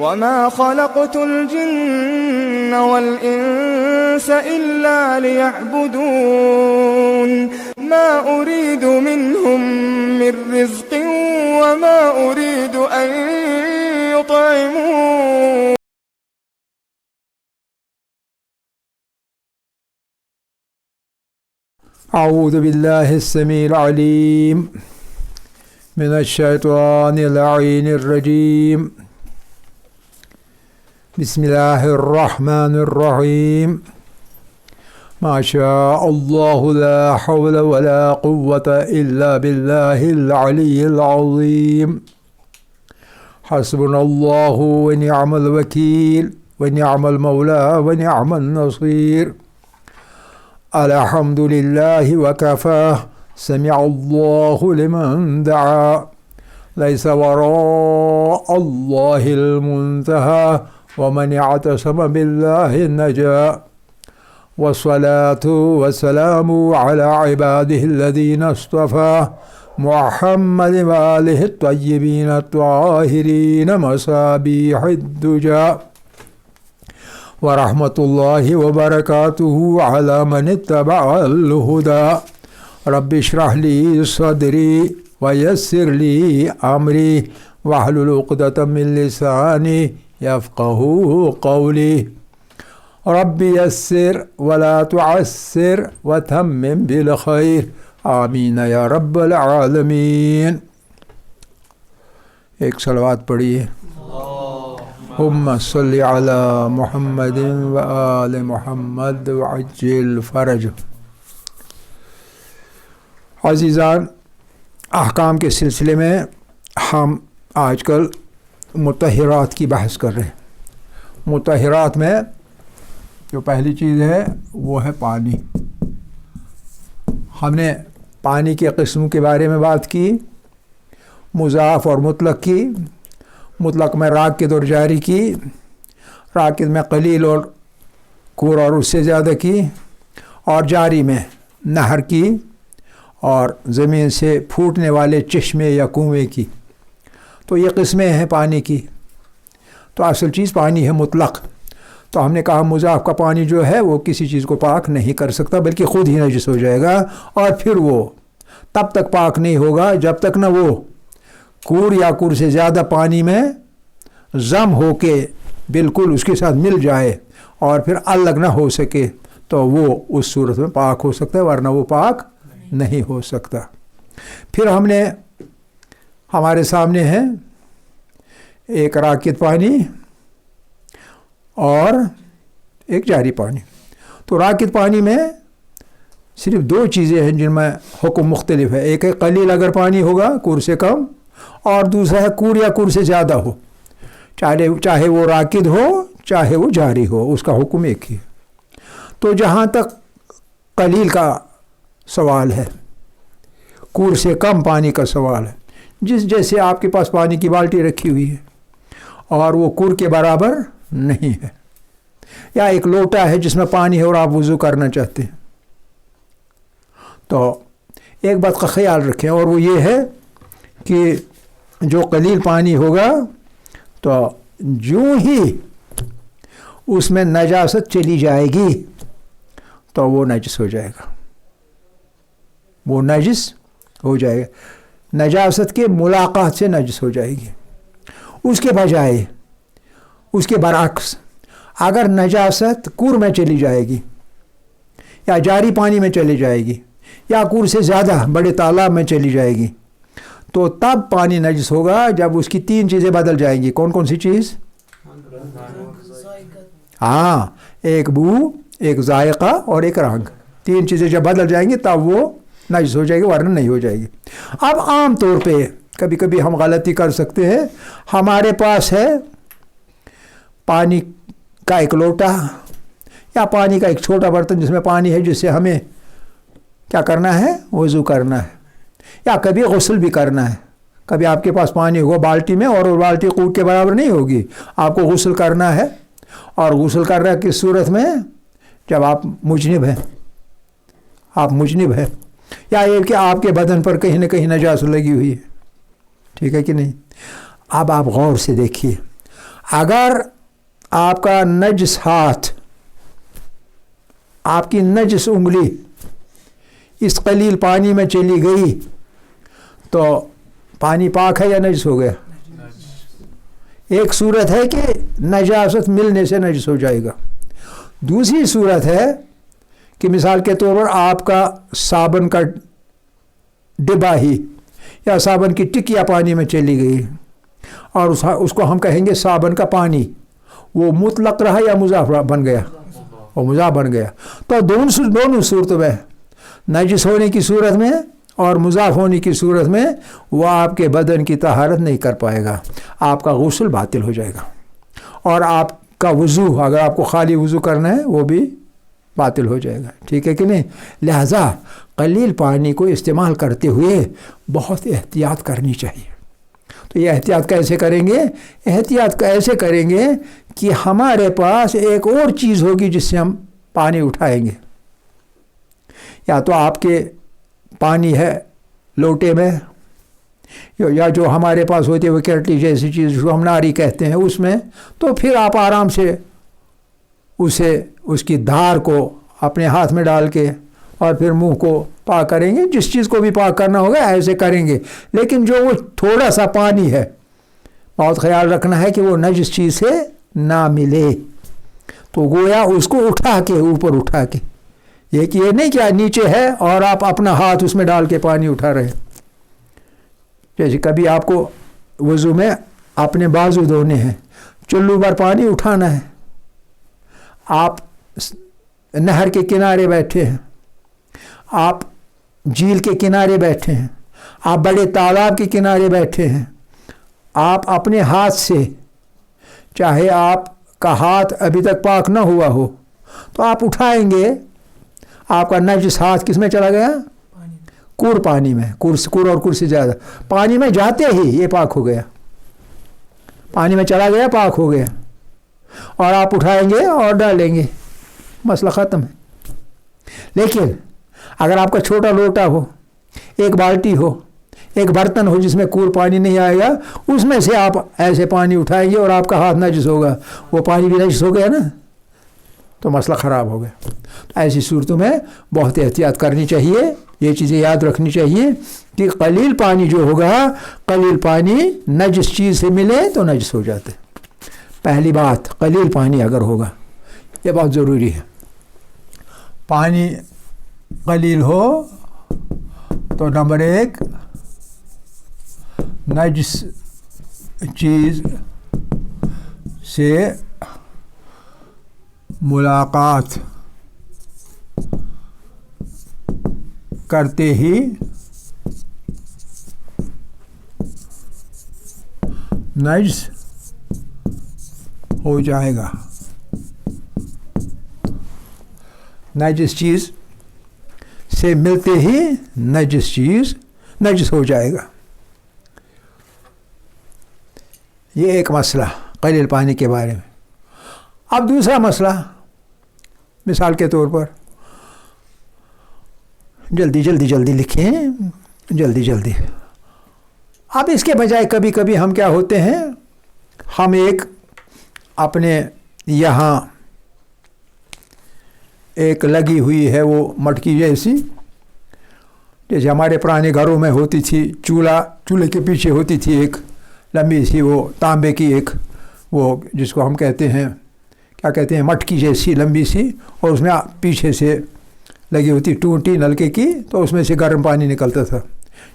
وما خلقت الجن والإنس إلا ليعبدون ما أريد منهم من رزق وما أريد أن يطعمون. أعوذ بالله السميع العليم من الشيطان اللعين الرجيم. بسم الله الرحمن الرحيم. ما شاء الله لا حول ولا قوة إلا بالله العلي العظيم. حسبنا الله ونعم الوكيل ونعم المولى ونعم النصير. الحمد لله وكفى سمع الله لمن دعا ليس وراء الله المنتهى ومن اعتصم بالله النجا. والصلاة والسلام على عباده الذين اصطفى محمد وآله الطيبين الطاهرين مصابيح الدجى. ورحمة الله وبركاته على من اتبع الهدى. رب اشرح لي صدري ويسر لي أمري واحلل عقدة من لساني يفقه قولي. رب يسر ولا تعسر وتمم بالخير آمين يا رب العالمين. ایک صلوات پڑھیے. اللهم صل على محمد وآل محمد وعجل فرج. عزیزان، احکام کے سلسلے میں ہم آج کل مطہرات کی بحث کر رہے ہیں. مطہرات میں جو پہلی چیز ہے وہ ہے پانی. ہم نے پانی کے قسم کے بارے میں بات کی، مضاف اور مطلق کی. مطلق میں راکد اور جاری کی، راکد میں قلیل اور کور اور اس سے زیادہ کی، اور جاری میں نہر کی اور زمین سے پھوٹنے والے چشمے یا کنویں کی. تو یہ قسمیں ہیں پانی کی. تو اصل چیز پانی ہے مطلق. تو ہم نے کہا مضاف کا پانی جو ہے وہ کسی چیز کو پاک نہیں کر سکتا بلکہ خود ہی نجس ہو جائے گا، اور پھر وہ تب تک پاک نہیں ہوگا جب تک نہ وہ کور یا کور سے زیادہ پانی میں ضم ہو کے بالکل اس کے ساتھ مل جائے اور پھر الگ نہ ہو سکے، تو وہ اس صورت میں پاک ہو سکتا ہے، ورنہ وہ پاک نہیں ہو سکتا. پھر ہم نے ہمارے سامنے ہے ایک راکد پانی اور ایک جاری پانی. تو راکد پانی میں صرف دو چیزیں ہیں جن میں حکم مختلف ہے. ایک ہے قلیل اگر پانی ہوگا کور سے کم، اور دوسرا ہے کور یا کور سے زیادہ ہو، چاہے وہ راکد ہو چاہے وہ جاری ہو، اس کا حکم ایک ہی. تو جہاں تک قلیل کا سوال ہے، کور سے کم پانی کا سوال ہے، جیسے آپ کے پاس پانی کی بالٹی رکھی ہوئی ہے اور وہ کور کے برابر نہیں ہے، یا ایک لوٹا ہے جس میں پانی ہے اور آپ وضو کرنا چاہتے ہیں، تو ایک بات کا خیال رکھیں، اور وہ یہ ہے کہ جو قلیل پانی ہوگا تو جو ہی اس میں نجاست چلی جائے گی تو وہ نجس ہو جائے گا. وہ نجس ہو جائے گا، نجاست کے ملاقات سے نجس ہو جائے گی. اس کے بجائے، اس کے برعکس، اگر نجاست کور میں چلی جائے گی یا جاری پانی میں چلی جائے گی یا کور سے زیادہ بڑے تالاب میں چلی جائے گی، تو تب پانی نجس ہوگا جب اس کی تین چیزیں بدل جائیں گی. کون کون سی چیز؟ ہاں، ایک بو، ایک ذائقہ اور ایک رنگ. تین چیزیں جب بدل جائیں گی تب وہ نجس ہو جائے گی، ورنہ نہیں ہو جائے گی. اب عام طور پہ کبھی کبھی ہم غلطی کر سکتے ہیں. ہمارے پاس ہے پانی کا ایک لوٹا یا پانی کا ایک چھوٹا برتن جس میں پانی ہے، جس سے ہمیں کیا کرنا ہے؟ وضو کرنا ہے، یا کبھی غسل بھی کرنا ہے. کبھی آپ کے پاس پانی ہوگا بالٹی میں اور وہ بالٹی قوت کے برابر نہیں ہوگی، آپ کو غسل کرنا ہے. اور غسل کر رہا ہے کس صورت میں؟ جب آپ مجنب ہیں، آپ مجنب ہیں، یا یہ کہ آپ کے بدن پر کہیں نہ کہیں نجاست لگی ہوئی ہے. ٹھیک ہے کہ نہیں؟ اب آپ غور سے دیکھیے، اگر آپ کا نجس ہاتھ، آپ کی نجس انگلی اس قلیل پانی میں چلی گئی تو پانی پاک ہے یا نجس ہو گیا؟ ایک صورت ہے کہ نجاست ملنے سے نجس ہو جائے گا. دوسری صورت ہے کہ مثال کے طور پر آپ کا صابن کا ڈبہ ہی یا صابن کی ٹکیا پانی میں چلی گئی اور اس کو ہم کہیں گے صابن کا پانی، وہ مطلق رہا یا مضاف بن گیا؟ وہ مضاف بن گیا. تو دونوں صورتوں میں، نجس ہونے کی صورت میں اور مضاف ہونے کی صورت میں، وہ آپ کے بدن کی طہارت نہیں کر پائے گا، آپ کا غسل باطل ہو جائے گا، اور آپ کا وضو، اگر آپ کو خالی وضو کرنا ہے وہ بھی باطل ہو جائے گا. ٹھیک ہے کہ نہیں؟ لہذا قلیل پانی کو استعمال کرتے ہوئے بہت احتیاط کرنی چاہیے. تو یہ احتیاط کیسے کریں گے؟ احتیاط ایسے کریں گے کہ ہمارے پاس ایک اور چیز ہوگی جس سے ہم پانی اٹھائیں گے. یا تو آپ کے پانی ہے لوٹے میں، یا جو ہمارے پاس ہوتی ہے وہ کیٹلی جیسی چیز جو ہم ناری کہتے ہیں اس میں، تو پھر آپ آرام سے اس کی دھار کو اپنے ہاتھ میں ڈال کے اور پھر منہ کو پاک کریں گے. جس چیز کو بھی پاک کرنا ہوگا ایسے کریں گے. لیکن جو وہ تھوڑا سا پانی ہے، بہت خیال رکھنا ہے کہ وہ نجس چیز سے نہ ملے. تو گویا اس کو اٹھا کے، اوپر اٹھا کے، یہ نہیں کہ نیچے ہے اور آپ اپنا ہاتھ اس میں ڈال کے پانی اٹھا رہے. جیسے کبھی آپ کو وضو میں اپنے بازو دھونے ہیں، چلو بھر پانی اٹھانا ہے، آپ نہر کے کنارے بیٹھے ہیں، آپ جھیل کے کنارے بیٹھے ہیں، آپ بڑے تالاب کے کنارے بیٹھے ہیں، آپ اپنے ہاتھ سے، چاہے آپ کا ہاتھ ابھی تک پاک نہ ہوا ہو تو آپ اٹھائیں گے، آپ کا نجس ہاتھ کس میں چلا گیا؟ کور پانی میں. کور اور کور سے زیادہ پانی میں جاتے ہی یہ پاک ہو گیا، پانی میں چلا گیا، پاک ہو گیا، اور آپ اٹھائیں گے اور ڈالیں گے، مسئلہ ختم ہے. لیکن اگر آپ کا چھوٹا لوٹا ہو، ایک بالٹی ہو، ایک برتن ہو جس میں کور پانی نہیں آئے گا، اس میں سے آپ ایسے پانی اٹھائیں گے اور آپ کا ہاتھ نجس ہوگا، وہ پانی بھی نجس ہو گیا نا، تو مسئلہ خراب ہو گیا. ایسی صورتوں میں بہت احتیاط کرنی چاہیے. یہ چیزیں یاد رکھنی چاہیے کہ قلیل پانی جو ہوگا، قلیل پانی نجس چیز سے ملے تو نجس ہو جاتے. پہلی بات، قلیل پانی اگر ہوگا، یہ بہت ضروری ہے. پانی قلیل ہو تو نمبر ایک، نجس چیز سے ملاقات کرتے ہی نجس ہو جائے گا. نجس چیز سے ملتے ہی نجس چیز نجس ہو جائے گا. یہ ایک مسئلہ قلیل پانی کے بارے میں. اب دوسرا مسئلہ، مثال کے طور پر، جلدی لکھیں، جلدی. اب اس کے بجائے کبھی کبھی ہم کیا ہوتے ہیں، ہم ایک اپنے یہاں ایک لگی ہوئی ہے وہ مٹکی جیسی، جیسے ہمارے پرانے گھروں میں ہوتی تھی، چولہے کے پیچھے ہوتی تھی ایک لمبی سی وہ تانبے کی ایک، وہ جس کو ہم کہتے ہیں، کیا کہتے ہیں، مٹکی جیسی لمبی سی، اور اس میں پیچھے سے لگی ہوتی ٹونٹی نلکے کی، تو اس میں سے گرم پانی نکلتا تھا.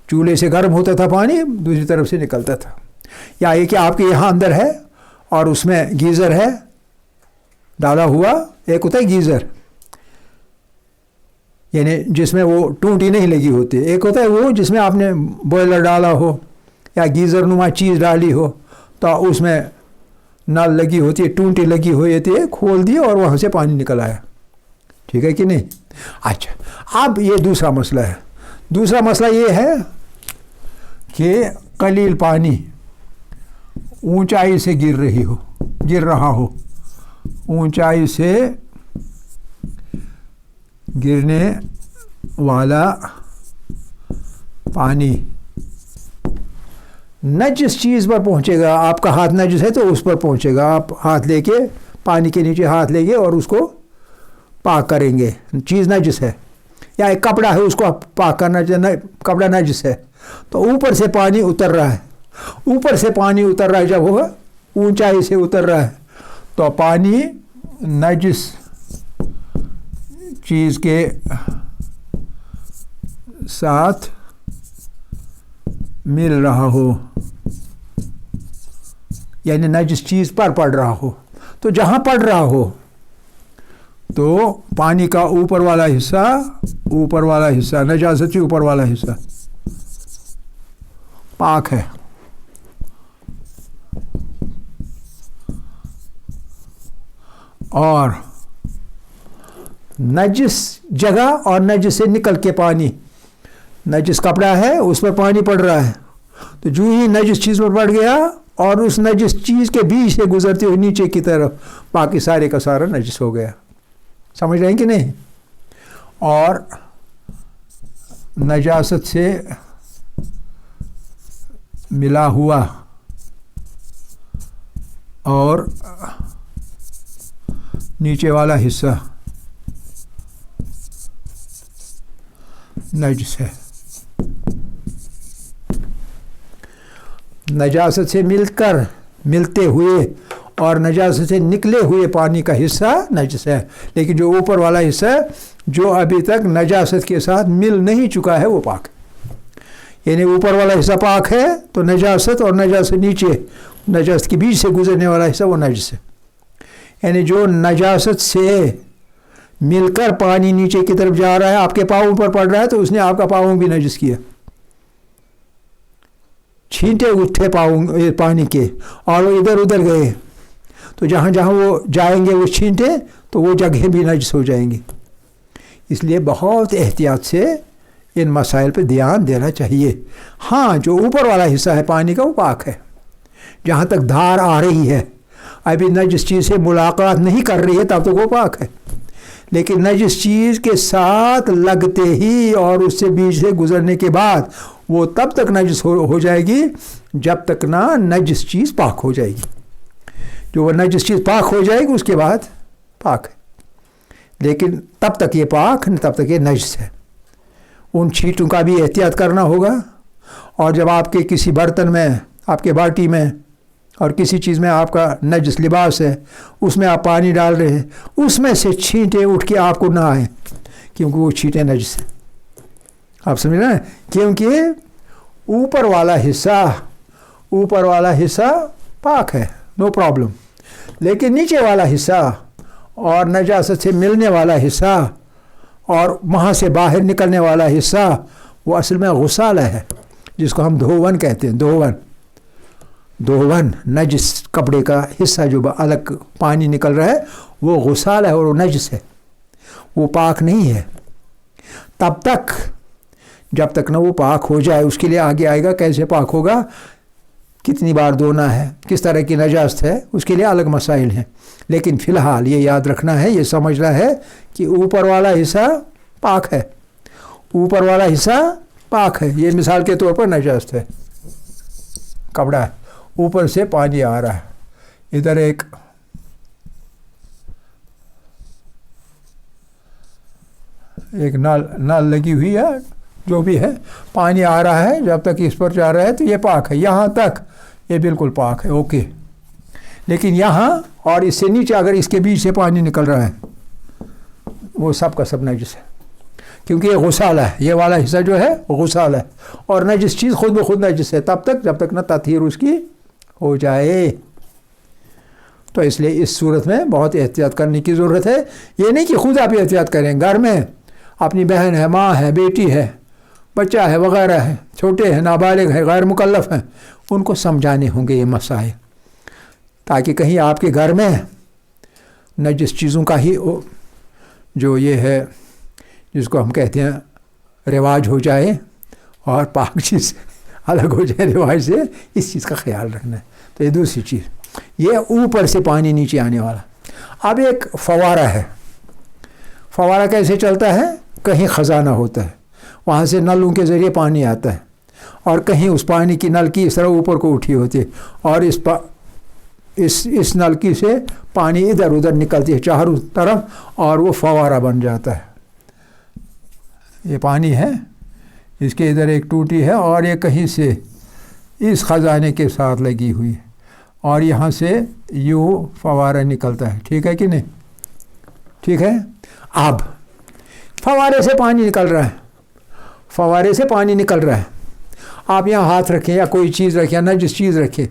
چولہے سے گرم ہوتا تھا پانی، دوسری طرف سے نکلتا تھا. یا یہ کہ آپ کے یہاں اندر ہے اور اس میں گیزر ہے ڈالا ہوا، ایک ہوتا ہے گیزر، یعنی جس میں وہ ٹونٹی نہیں لگی ہوتی، ایک ہوتا ہے وہ جس میں آپ نے بوائلر ڈالا ہو یا گیزر نما چیز ڈالی ہو، تو اس میں نل لگی ہوتی ہے، ٹونٹی لگی ہوئی ہوتی ہے، کھول دی اور وہاں سے پانی نکل آیا. ٹھیک ہے کہ نہیں؟ اچھا، اب یہ دوسرا مسئلہ ہے. دوسرا مسئلہ یہ ہے کہ قلیل پانی اونچائی سے گر رہا ہو، اونچائی سے گرنے والا پانی نجس چیز پر پہنچے گا. آپ کا ہاتھ نجس ہے تو اس پر پہنچے گا. آپ ہاتھ لے کے پانی کے نیچے ہاتھ لیں گے اور اس کو پاک کریں گے. چیز نجس ہے. یا ایک کپڑا ہے اس کو پاک کرنا چاہیے, کپڑا نجس ہے تو اوپر سے پانی اتر رہا ہے. اوپر سے پانی اتر رہا ہے, جب وہ اونچائی سے اتر رہا ہے تو پانی نجس چیز کے ساتھ مل رہا ہو, یعنی نجس چیز پر پڑ رہا ہو. تو جہاں پڑ رہا ہو تو پانی کا اوپر والا حصہ نجاست کے اوپر والا حصہ پاک ہے. اور نجس جگہ اور نجس سے نکل کے پانی, نجس کپڑا ہے اس پر پانی پڑ رہا ہے تو جو ہی نجس چیز پر پڑ گیا اور اس نجس چیز کے بیچ سے گزرتے ہوئے نیچے کی طرف باقی سارے کا سارا نجس ہو گیا. سمجھ رہے ہیں کہ نہیں؟ اور نجاست سے ملا ہوا اور نیچے والا حصہ نجس ہے. نجاست سے ملتے ہوئے اور نجاست سے نکلے ہوئے پانی کا حصہ نجس ہے, لیکن جو اوپر والا حصہ جو ابھی تک نجاست کے ساتھ مل نہیں چکا ہے وہ پاک ہے. یعنی اوپر والا حصہ پاک ہے تو نجاست اور نجاست نیچے نجاست کے بیچ سے گزرنے والا حصہ وہ نجس ہے. یعنی جو نجاست سے مل کر پانی نیچے کی طرف جا رہا ہے, آپ کے پاؤں پر پڑ رہا ہے تو اس نے آپ کا پاؤں بھی نجس کیا. چھینٹے اٹھے پاؤں پانی کے اور وہ ادھر ادھر گئے تو جہاں جہاں وہ جائیں گے وہ چھینٹے تو وہ جگہیں بھی نجس ہو جائیں گی. اس لیے بہت احتیاط سے ان مسائل پہ دھیان دینا چاہیے. ہاں جو اوپر والا حصہ ہے پانی کا وہ پاک ہے. جہاں تک دھار آ رہی ہے ابھی نجس چیز سے ملاقات نہیں کر رہی ہے تب تک وہ پاک ہے. لیکن نجس چیز کے ساتھ لگتے ہی اور اس سے بیچ سے گزرنے کے بعد وہ تب تک نجس ہو جائے گی جب تک نہ نجس چیز پاک ہو جائے گی. جو وہ نجس چیز پاک ہو جائے گی اس کے بعد پاک ہے, لیکن تب تک یہ پاک تب تک یہ نجس ہے. ان چھینٹوں کا بھی احتیاط کرنا ہوگا. اور جب آپ کے کسی برتن میں, آپ کے باٹی میں اور کسی چیز میں آپ کا نجس لباس ہے, اس میں آپ پانی ڈال رہے ہیں, اس میں سے چھینٹے اٹھ کے آپ کو نہ آئیں کیونکہ وہ چھینٹے نجس ہیں. آپ سمجھ رہے ہیں؟ کیونکہ اوپر والا حصہ پاک ہے, نو پرابلم. لیکن نیچے والا حصہ اور نجاست سے ملنے والا حصہ اور وہاں سے باہر نکلنے والا حصہ وہ اصل میں غسالہ ہے, جس کو ہم دھوون کہتے ہیں. دھوون نجس کپڑے کا حصہ جو الگ پانی نکل رہا ہے وہ غسالہ ہے اور وہ نجس ہے, وہ پاک نہیں ہے. تب تک جب تک نہ وہ پاک ہو جائے, اس کے لیے آگے آئے گا کیسے پاک ہوگا, کتنی بار دھونا ہے, کس طرح کی نجاست ہے, اس کے لیے الگ مسائل ہیں. لیکن فی الحال یہ یاد رکھنا ہے, یہ سمجھنا ہے کہ اوپر والا حصہ پاک ہے. اوپر والا حصہ پاک ہے. یہ مثال کے طور پر نجاست ہے, کپڑا ہے, اوپر سے پانی آ رہا ہے, ادھر ایک نل لگی ہوئی ہے, جو بھی ہے پانی آ رہا ہے, جب تک اس پر جا رہا ہے تو یہ پاک ہے. یہاں تک یہ بالکل پاک ہے, اوکے. لیکن یہاں اور اس سے نیچے اگر اس کے بیچ سے پانی نکل رہا ہے وہ سب کا سب نجس ہے, کیونکہ یہ غسالہ ہے. یہ والا حصہ جو ہے غسالہ ہے, اور نجس چیز خود بخود نجس ہے تب تک جب تک نہ تطہیر اس کی ہو جائے. تو اس لیے اس صورت میں بہت احتیاط کرنے کی ضرورت ہے. یہ نہیں کہ خود آپ احتیاط کریں, گھر میں اپنی بہن ہے, ماں ہے, بیٹی ہے, بچہ ہے, وغیرہ ہے, چھوٹے ہیں, نابالغ ہیں, غیر مکلف ہیں, ان کو سمجھانے ہوں گے یہ مسائل, تاکہ کہیں آپ کے گھر میں نجس چیزوں کا ہی جو یہ ہے جس کو ہم کہتے ہیں رواج ہو جائے اور پاک چیز الگ ہو جائے رواج سے. اس چیز کا خیال رکھنا ہے. تو یہ دوسری چیز, یہ اوپر سے پانی نیچے آنے والا. اب ایک فوارہ ہے. فوارہ کیسے چلتا ہے؟ کہیں خزانہ ہوتا ہے, وہاں سے نلوں کے ذریعے پانی آتا ہے. اور کہیں اس پانی کی نلکی اس طرح اوپر کو اٹھی ہوتی ہے اور اس نلکی سے پانی ادھر ادھر نکلتی ہے چاروں طرف اور وہ فوارہ بن جاتا ہے. یہ پانی ہے، اس کے ادھر ایک ٹوٹی ہے اور یہ کہیں سے اس خزانے کے ساتھ لگی ہوئی ہے اور یہاں سے یوں فوارہ نکلتا ہے. ٹھیک ہے کہ نہیں؟ ٹھیک ہے. اب فوارے سے پانی نکل رہا ہے، فوارے سے پانی نکل رہا ہے. آپ یہاں ہاتھ رکھیں یا کوئی چیز رکھیں یا نجس چیز رکھیں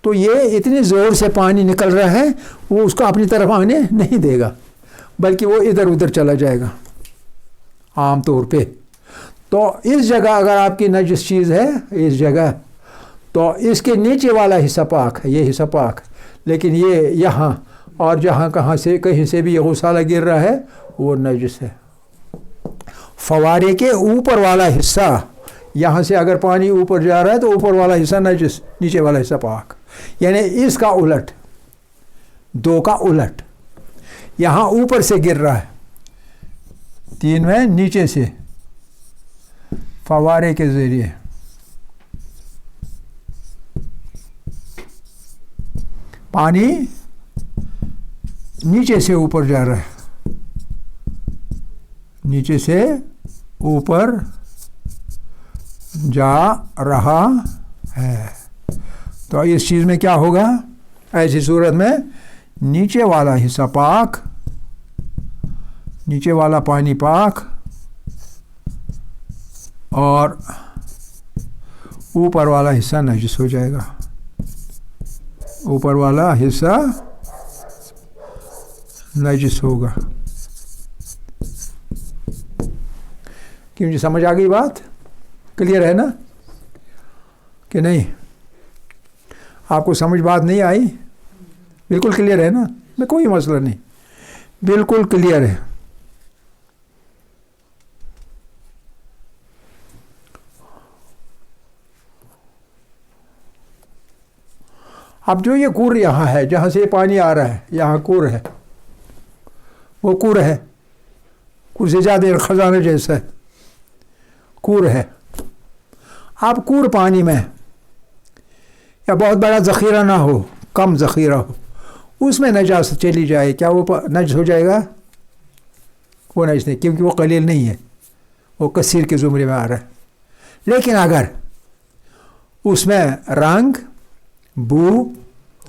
تو یہ اتنی زور سے پانی نکل رہا ہے وہ اس کو اپنی طرف آنے نہیں دے گا، بلکہ وہ ادھر ادھر چلا جائے گا عام طور پہ. تو اس جگہ اگر آپ کی نجس چیز ہے اس جگہ تو اس کے نیچے والا حصہ پاک ہے، یہ حصہ پاک، لیکن یہ یہاں اور جہاں کہاں سے کہیں سے بھی یہ غسالہ گر رہا ہے وہ نجس ہے. فوارے کے اوپر والا حصہ، یہاں سے اگر پانی اوپر جا رہا ہے تو اوپر والا حصہ نجس، نیچے والا حصہ پاک. یعنی اس کا الٹ، دو کا الٹ. یہاں اوپر سے گر رہا ہے 3 میں نیچے سے فوارے کے ذریعے پانی نیچے سے اوپر جا رہا ہے، نیچے سے اوپر جا رہا ہے. تو اس چیز میں کیا ہوگا؟ ایسی صورت میں نیچے والا حصہ پاک، نیچے والا پانی پاک اور اوپر والا حصہ نجس ہو جائے گا. اوپر والا حصہ نجس ہوگا. کیوں جی سمجھ آ گئی بات؟ کلیئر ہے نا کہ نہیں؟ آپ کو سمجھ بات نہیں آئی؟ بالکل کلیئر ہے نا؟ میں کوئی مسئلہ نہیں، بالکل کلیئر ہے. اب جو یہ کور یہاں ہے جہاں سے پانی آ رہا ہے، یہاں کور ہے، وہ کور ہے، کور سے زیادہ خزانہ جیسا ہے، کور ہے. اب کور پانی میں یا بہت بڑا ذخیرہ نہ ہو، کم ذخیرہ ہو، اس میں نجاست چلی جائے، کیا وہ نجس ہو جائے گا؟ وہ نجس نہیں، کیونکہ وہ قلیل نہیں ہے، وہ کثیر کے زمرے میں آ رہا ہے. لیکن اگر اس میں رنگ، بو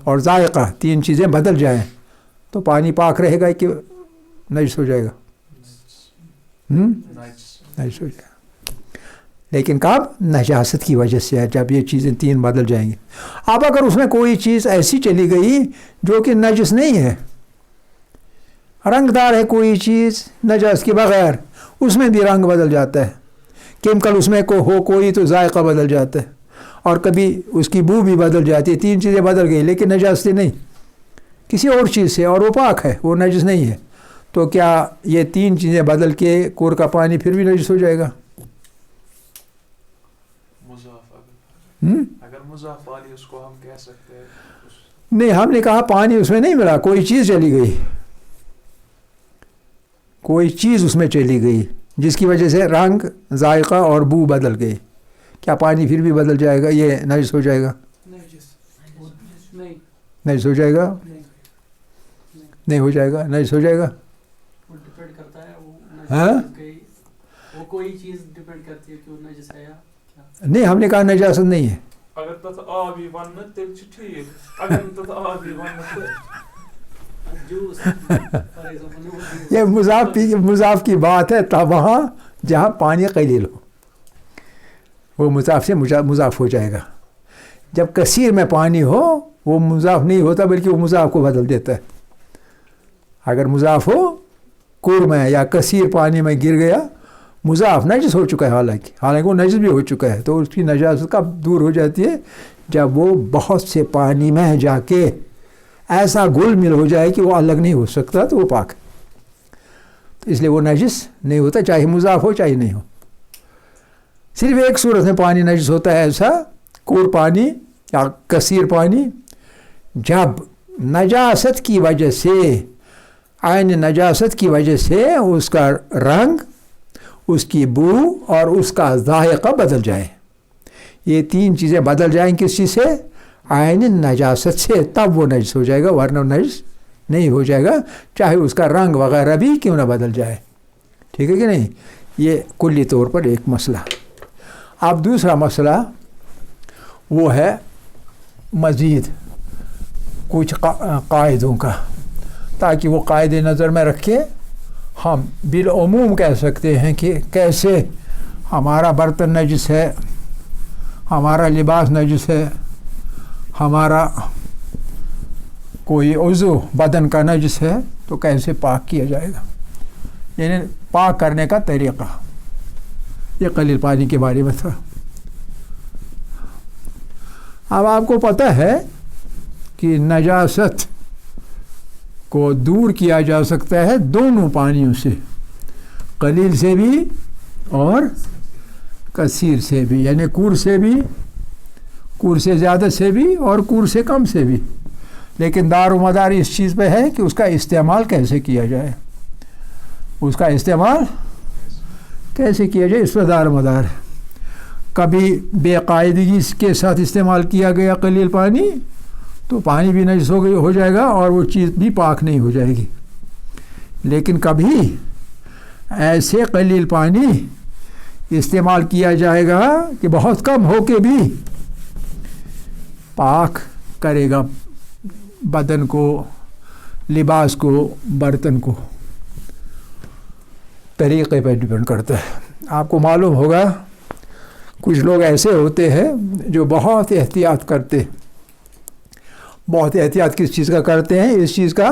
اور ذائقہ 3 چیزیں بدل جائیں تو پانی پاک رہے گا کہ نجس ہو جائے گا؟ نجس ہو جائے گا. لیکن کب؟ نجاست کی وجہ سے ہے، جب یہ چیزیں 3 بدل جائیں گی. اب اگر اس میں کوئی چیز ایسی چلی گئی جو کہ نجس نہیں ہے، رنگ دار ہے کوئی چیز نجاست کے بغیر، اس میں بھی رنگ بدل جاتا ہے، کیمیکل اس میں ہو کوئی تو ذائقہ بدل جاتا ہے اور کبھی اس کی بو بھی بدل جاتی ہے. 3 چیزیں بدل گئی لیکن نجاست نہیں، کسی اور چیز سے، اور وہ پاک ہے، وہ نجس نہیں ہے. تو کیا یہ 3 چیزیں بدل کے کور کا پانی پھر بھی نجس ہو جائے گا؟ اگر مضاف پانی اس کو ہم کہہ سکتے ہیں؟ نہیں، ہم نے کہا پانی اس میں نہیں ملا، کوئی چیز چلی گئی، کوئی چیز اس میں چلی گئی جس کی وجہ سے رنگ، ذائقہ اور بو بدل گئی. کیا پانی پھر بھی بدل جائے گا؟ یہ نجس ہو جائے گا؟ نجس ہو جائے گا؟ نہیں ہو جائے گا، نجس ہو جائے گا. ہاں کوئی چیز ڈیپینڈ کرتی ہے کہ وہ نجس ہے یا نہیں، ہم نے کہا نجاست نہیں ہے. اگر تتھ آبی ونہ تیل چھ ٹھیک، اگر تتھ آبی ونہ یہ مضاف کی بات ہے تب وہاں جہاں پانی قلیل ہو وہ مضاف سے مضاف ہو جائے گا. جب کثیر میں پانی ہو وہ مضاف نہیں ہوتا بلکہ وہ مضاف کو بدل دیتا ہے. اگر مضاف ہو کور میں یا کثیر پانی میں گر گیا، مضاف نجس ہو چکا ہے، حالانکہ وہ نجس بھی ہو چکا ہے، تو اس کی نجاست کب دور ہو جاتی ہے؟ جب وہ بہت سے پانی میں جا کے ایسا گل مل ہو جائے کہ وہ الگ نہیں ہو سکتا تو وہ پاک ہے. تو اس لیے وہ نجس نہیں ہوتا، چاہے مضاف ہو چاہے نہیں ہو. صرف ایک صورت میں پانی نجس ہوتا ہے، ایسا کور پانی یا کثیر پانی، جب نجاست کی وجہ سے، عین نجاست کی وجہ سے اس کا رنگ، اس کی بو اور اس کا ذائقہ بدل جائے. یہ 3 چیزیں بدل جائیں کس چیز سے؟ عین نجاست سے، تب وہ نجس ہو جائے گا، ورنہ نجس نہیں ہو جائے گا، چاہے اس کا رنگ وغیرہ بھی کیوں نہ بدل جائے. ٹھیک ہے کہ نہیں؟ یہ کلی طور پر ایک مسئلہ. اب دوسرا مسئلہ وہ ہے مزید کچھ قاعدوں کا، تاکہ وہ قاعدے نظر میں رکھے ہم بالعموم کہہ سکتے ہیں کہ کیسے ہمارا برتن نجس ہے، ہمارا لباس نجس ہے، ہمارا کوئی عضو بدن کا نجس ہے، تو کیسے پاک کیا جائے گا، یعنی پاک کرنے کا طریقہ. یہ قلیل پانی کے بارے میں تھا. اب آپ کو پتہ ہے کہ نجاست کو دور کیا جا سکتا ہے دونوں پانیوں سے، قلیل سے بھی اور کثیر سے بھی، یعنی کور سے بھی، کور سے زیادہ سے بھی اور کور سے کم سے بھی. لیکن دار و مدار اس چیز پہ ہے کہ اس کا استعمال کیسے کیا جائے، اس کا استعمال کیسے کیا جائے، اس پہ دار و مدار ہے. کبھی بے قاعدگی کے ساتھ استعمال کیا گیا قلیل پانی تو پانی بھی نجس ہو جائے گا اور وہ چیز بھی پاک نہیں ہو جائے گی. لیکن کبھی ایسے قلیل پانی استعمال کیا جائے گا کہ بہت کم ہو کے بھی پاک کرے گا بدن کو، لباس کو، برتن کو. طریقے پہ ڈیپینڈ کرتا ہے. آپ کو معلوم ہوگا کچھ لوگ ایسے ہوتے ہیں جو بہت احتیاط کرتے، بہت احتیاط کس چیز کا کرتے ہیں؟ اس چیز کا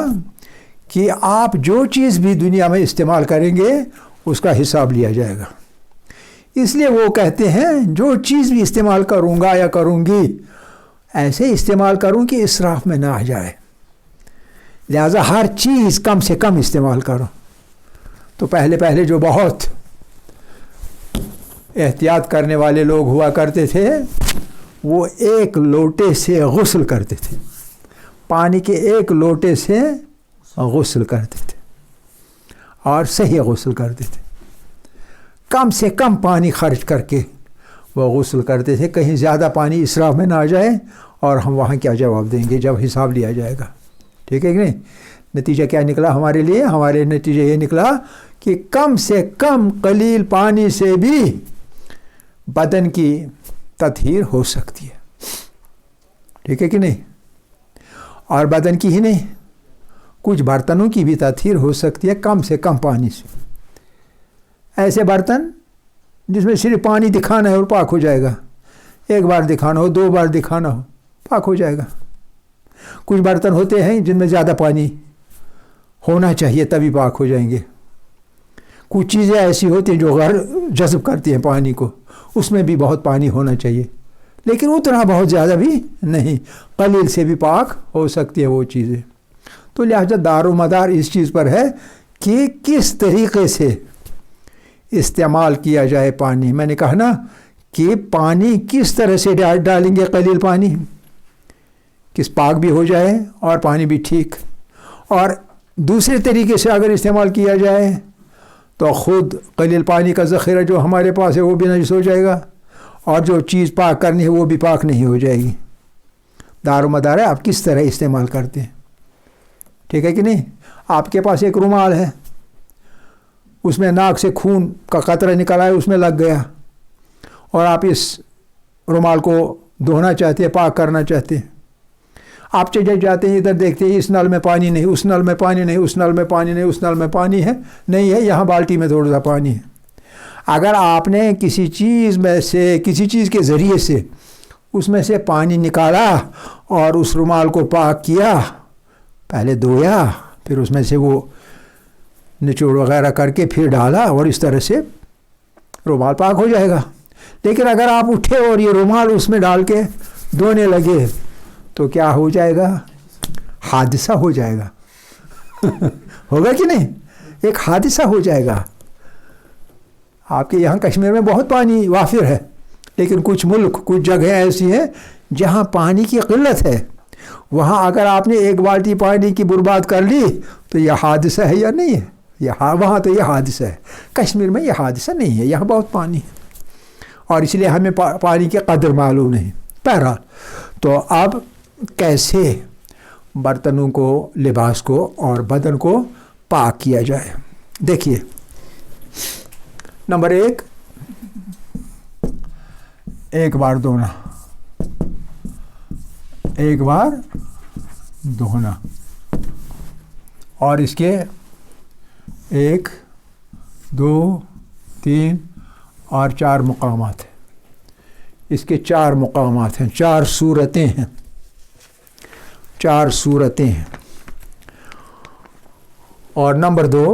کہ آپ جو چیز بھی دنیا میں استعمال کریں گے اس کا حساب لیا جائے گا. اس لیے وہ کہتے ہیں جو چیز بھی استعمال کروں گا یا کروں گی ایسے استعمال کروں کہ اسراف میں نہ آ جائے، لہذا ہر چیز کم سے کم استعمال کرو. تو پہلے جو بہت احتیاط کرنے والے لوگ ہوا کرتے تھے وہ 1 لوٹے سے غسل کرتے تھے، پانی کے 1 لوٹے سے غسل کرتے تھے اور صحیح غسل کرتے تھے. کم سے کم پانی خرچ کر کے وہ غسل کرتے تھے، کہیں زیادہ پانی اسراف میں نہ آ جائے اور ہم وہاں کیا جواب دیں گے جب حساب لیا جائے گا. ٹھیک ہے کہ نہیں؟ نتیجہ کیا نکلا ہمارے لیے؟ ہمارے نتیجہ یہ نکلا کہ کم سے کم قلیل پانی سے بھی بدن کی تطہیر ہو سکتی ہے. ٹھیک ہے کہ نہیں؟ اور بدن کی ہی نہیں، کچھ برتنوں کی بھی تطہیر ہو سکتی ہے کم سے کم پانی سے. ایسے برتن جس میں صرف پانی دکھانا ہے اور پاک ہو جائے گا، 1 بار دکھانا ہو، 2 بار دکھانا ہو، پاک ہو جائے گا. کچھ برتن ہوتے ہیں جن میں زیادہ پانی ہونا چاہیے تبھی پاک ہو جائیں گے. کچھ چیزیں ایسی ہوتی ہیں جو غیر جذب کرتی ہیں پانی کو، اس میں بھی بہت پانی ہونا چاہیے لیکن اتنا بہت زیادہ بھی نہیں، قلیل سے بھی پاک ہو سکتی ہیں وہ چیزیں. تو لہذا دار و مدار اس چیز پر ہے کہ کس طریقے سے استعمال کیا جائے پانی. میں نے کہا نا کہ پانی کس طرح سے ڈالیں گے قلیل پانی کس پاک بھی ہو جائے اور پانی بھی ٹھیک، اور دوسرے طریقے سے اگر استعمال کیا جائے تو خود قلیل پانی کا ذخیرہ جو ہمارے پاس ہے وہ بھی نجس ہو جائے گا اور جو چیز پاک کرنی ہے وہ بھی پاک نہیں ہو جائے گی. دار و مدار ہے آپ کس طرح استعمال کرتے ہیں. ٹھیک ہے کہ نہیں؟ آپ کے پاس ایک رومال ہے، اس میں ناک سے خون کا قطرہ نکل آیا، اس میں لگ گیا، اور آپ اس رومال کو دھونا چاہتے ہیں، پاک کرنا چاہتے ہیں. آپ چلے جاتے ہیں، ادھر دیکھتے ہیں اس نل میں پانی نہیں، اس نل میں پانی نہیں، اس نل میں پانی نہیں، اس نل میں پانی ہے نہیں ہے، یہاں بالٹی میں تھوڑا سا پانی ہے. اگر آپ نے کسی چیز میں سے، کسی چیز کے ذریعے سے اس میں سے پانی نکالا اور اس رومال کو پاک کیا، پہلے دھویا، پھر اس میں سے وہ نچوڑ وغیرہ کر کے پھر ڈالا، اور اس طرح سے رومال پاک ہو جائے گا. لیکن اگر آپ اٹھے اور یہ رومال اس میں ڈال کے دھونے لگے تو کیا ہو جائے گا؟ حادثہ ہو جائے گا. ہوگا کہ نہیں؟ ایک حادثہ ہو جائے گا. آپ کے یہاں کشمیر میں بہت پانی وافر ہے، لیکن کچھ ملک، کچھ جگہیں ایسی ہیں جہاں پانی کی قلت ہے، وہاں اگر آپ نے 1 بالٹی پانی کی برباد کر لی تو یہ حادثہ ہے یا نہیں ہے؟ وہاں تو یہ حادثہ ہے. کشمیر میں یہ حادثہ نہیں ہے، یہاں بہت پانی ہے اور اس لیے ہمیں پانی کی قدر معلوم نہیں. بہرحال تو اب کیسے برتنوں کو، لباس کو اور بدن کو پاک کیا جائے. دیکھیے، نمبر 1، ایک بار دھونا، ایک بار دھونا. اور اس کے 1 2 3 اور 4 مقامات ہیں. اس کے 4 مقامات ہیں، 4 صورتیں ہیں، 4 صورتیں ہیں. اور نمبر 2،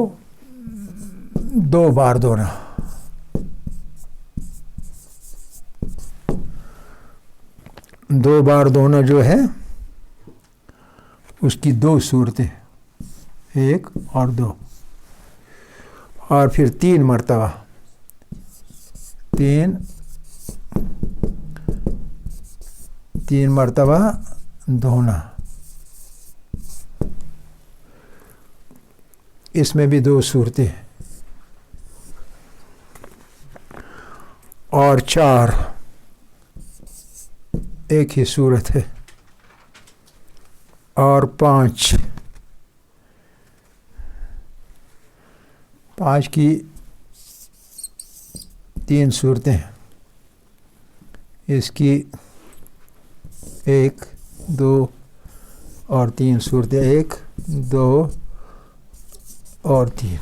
2 بار دھونا. دو بار دھونا جو ہے اس کی 2 صورتیں، 1 اور 2. اور پھر 3 مرتبہ، 3 مرتبہ دھونا. اس میں بھی 2 صورتیں. اور 4 ایک ہی صورت ہے. اور 5 کی 3 صورتیں ہیں. اس کی 1 2 اور 3 صورتیں، 1 2 اور 3.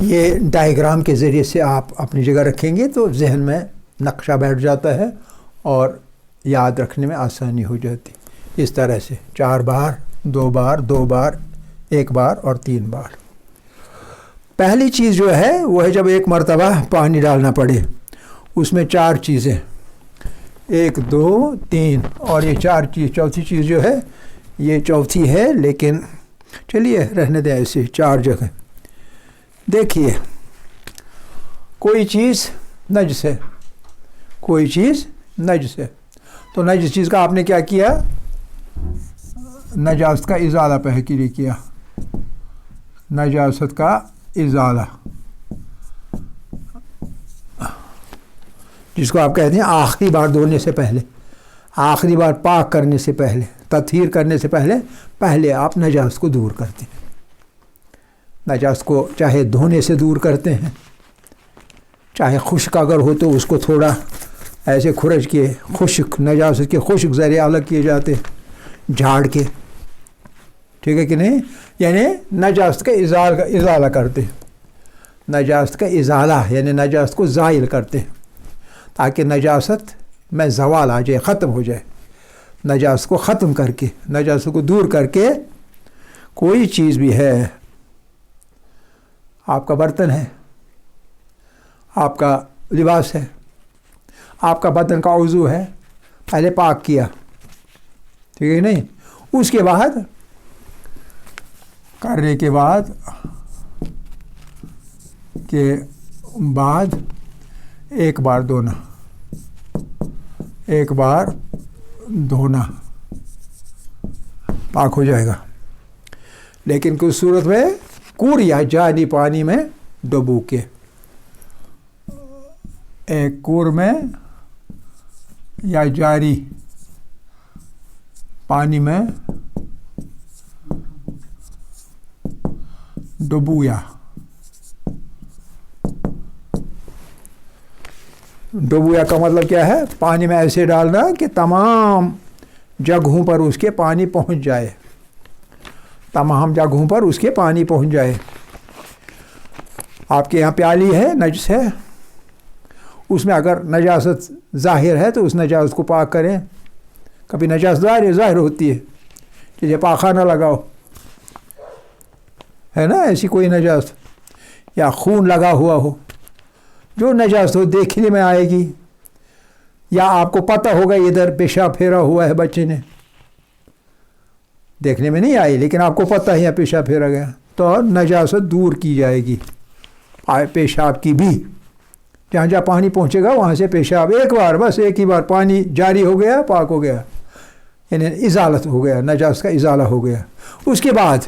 یہ ڈائیگرام کے ذریعے سے آپ اپنی جگہ رکھیں گے تو ذہن میں نقشہ بیٹھ جاتا ہے اور یاد رکھنے میں آسانی ہو جاتی. اس طرح سے 4 بار، 2 بار، 2 بار، 1 بار اور 3 بار. پہلی چیز جو ہے وہ ہے جب 1 مرتبہ پانی ڈالنا پڑے. اس میں 4 چیزیں، 1 2 3 اور یہ 4 چیز. چوتھی چیز جو ہے یہ چوتھی ہے، لیکن چلیے رہنے دیں ایسے 4 جگہ. دیکھیے، کوئی چیز نجس ہے، کوئی چیز نجس ہے، تو نجس چیز کا آپ نے کیا کیا؟ نجاست کا ازالہ پہلے کیا. نجاست کا ازالہ، جس کو آپ کہتے ہیں آخری بار دھونے سے پہلے، آخری بار پاک کرنے سے پہلے، تطہیر کرنے سے پہلے آپ نجاست کو دور کرتے ہیں. نجاست کو چاہے دھونے سے دور کرتے ہیں، چاہے خشک اگر ہو تو اس کو تھوڑا ایسے کھرچ کے خشک، نجاست کے خشک ذریعے الگ کیے جاتے ہیں، جھاڑ کے. ٹھیک ہے کہ نہیں؟ یعنی نجاست کا ازالہ کرتے ہیں. نجاست کا ازالہ یعنی نجاست کو زائل کرتے ہیں تاکہ نجاست میں زوال آ جائے، ختم ہو جائے. نجاست کو ختم کر کے، نجاست کو دور کر کے، کوئی چیز بھی ہے، آپ کا برتن ہے، آپ کا لباس ہے، آپ کا بدن کا عضو ہے، پہلے پاک کیا. ٹھیک ہے نہیں؟ اس کے بعد کرنے کے بعد ایک بار دھونا، ایک بار دھونا، پاک ہو جائے گا. لیکن کچھ صورت میں کور یا جاری پانی میں ڈبو کے، ایک کور میں یا جاری پانی میں ڈبویا. ڈبویا کا مطلب کیا ہے؟ پانی میں ایسے ڈالنا کہ تمام جگہوں پر اس کے پانی پہنچ جائے، تمام جگہوں پر اس کے پانی پہنچ جائے. آپ کے یہاں پیالی ہے، نجس ہے، اس میں اگر نجاست ظاہر ہے تو اس نجاست کو پاک کریں. کبھی نجاست ظاہر ہوتی ہے، جیسے پاخانہ لگاؤ ہے نا، ایسی کوئی نجاست، یا خون لگا ہوا ہو، جو نجاست ہو دیکھنے میں آئے گی. یا آپ کو پتہ ہوگا ادھر پیشاب پھیرا ہوا ہے بچے نے، دیکھنے میں نہیں آئی لیکن آپ کو پتہ ہے یہاں پیشاب پھیرا گیا، تو نجاست دور کی جائے گی. پیشاب کی بھی جہاں جہاں پانی پہنچے گا وہاں سے پیشاب ایک بار، بس ایک ہی بار پانی جاری ہو گیا، پاک ہو گیا، یعنی ازالت ہو گیا، نجاست کا ازالہ ہو گیا. اس کے بعد